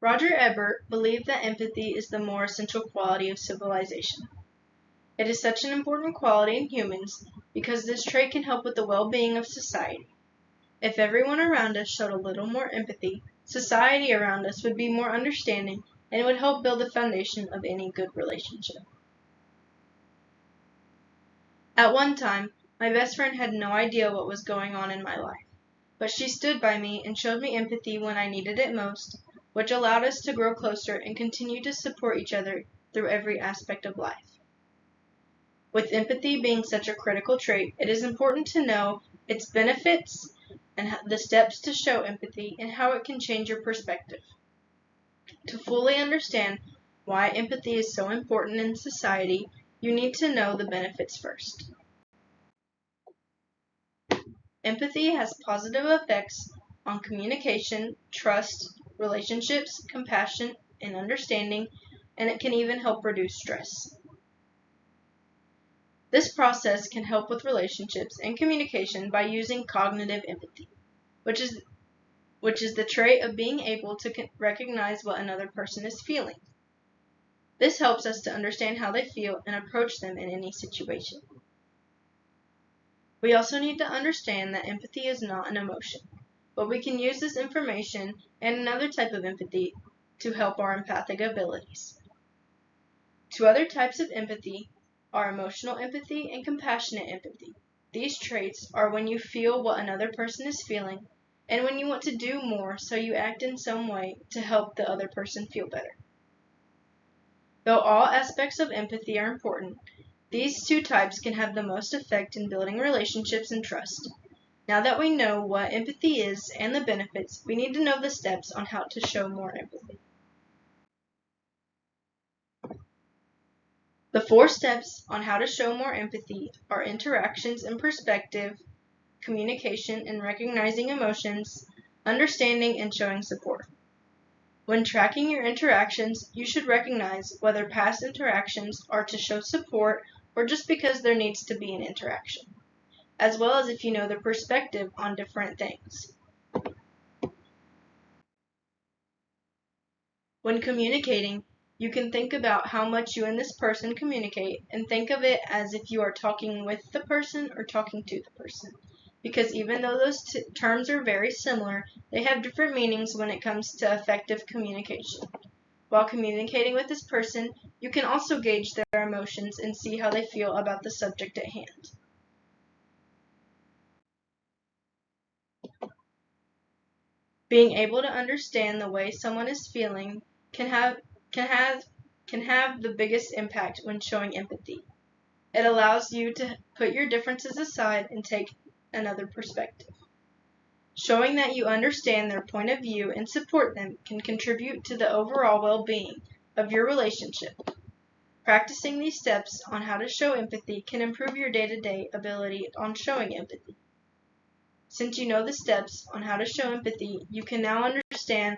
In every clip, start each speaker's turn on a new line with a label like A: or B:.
A: Roger Ebert believed that empathy is the more essential quality of civilization. It is such an important quality in humans because this trait can help with the well-being of society. If everyone around us showed a little more empathy, society around us would be more understanding and would help build the foundation of any good relationship. At one time, my best friend had no idea what was going on in my life, but she stood by me and showed me empathy when I needed it most, which allowed us to grow closer and continue to support each other through every aspect of life. With empathy being such a critical trait, it is important to know its benefits and the steps to show empathy and how it can change your perspective. To fully understand why empathy is so important in society, you need to know the benefits first. Empathy has positive effects on communication, trust, relationships, compassion, and understanding, and it can even help reduce stress. This process can help with relationships and communication by using cognitive empathy, which is the trait of being able to recognize what another person is feeling. This helps us to understand how they feel and approach them in any situation. We also need to understand that empathy is not an emotion, but we can use this information and another type of empathy to help our empathic abilities. Two other types of empathy are emotional empathy and compassionate empathy. These traits are when you feel what another person is feeling and when you want to do more, so you act in some way to help the other person feel better. Though all aspects of empathy are important, these two types can have the most effect in building relationships and trust. Now that we know what empathy is and the benefits, we need to know the steps on how to show more empathy. The 4 steps on how to show more empathy are interactions and perspective, communication and recognizing emotions, understanding and showing support. When tracking your interactions, you should recognize whether past interactions are to show support or just because there needs to be an interaction, as well as if you know the perspective on different things. When communicating, you can think about how much you and this person communicate and think of it as if you are talking with the person or talking to the person. Because even though those terms are very similar, they have different meanings when it comes to effective communication. While communicating with this person, you can also gauge their emotions and see how they feel about the subject at hand. Being able to understand the way someone is feeling can have the biggest impact when showing empathy. It allows you to put your differences aside and take another perspective. Showing that you understand their point of view and support them can contribute to the overall well-being of your relationship. Practicing these steps on how to show empathy can improve your day-to-day ability on showing empathy. Since you know the steps on how to show empathy, you can now understand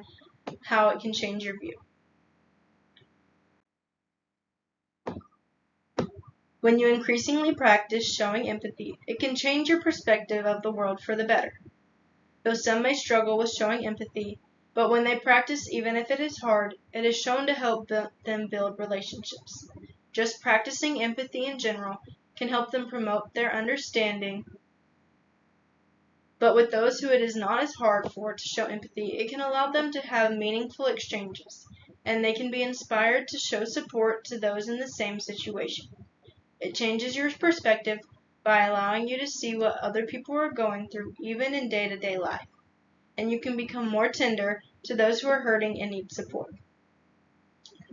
A: how it can change your view. When you increasingly practice showing empathy, it can change your perspective of the world for the better. Though some may struggle with showing empathy, but when they practice, even if it is hard, it is shown to help them build relationships. Just practicing empathy in general can help them promote their understanding. But with those who it is not as hard for to show empathy, it can allow them to have meaningful exchanges, and they can be inspired to show support to those in the same situation. It changes your perspective by allowing you to see what other people are going through, even in day-to-day life, and you can become more tender to those who are hurting and need support.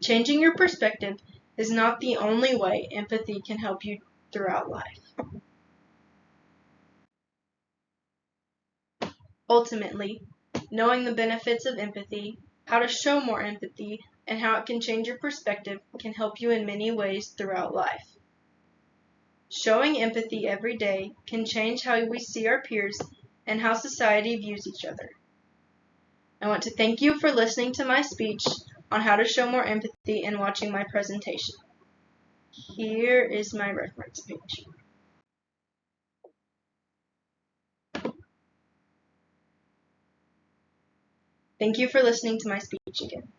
A: Changing your perspective is not the only way empathy can help you throughout life. Ultimately, knowing the benefits of empathy, how to show more empathy, and how it can change your perspective can help you in many ways throughout life. Showing empathy every day can change how we see our peers and how society views each other. I want to thank you for listening to my speech on how to show more empathy and watching my presentation. Here is my reference page. Thank you for listening to my speech again.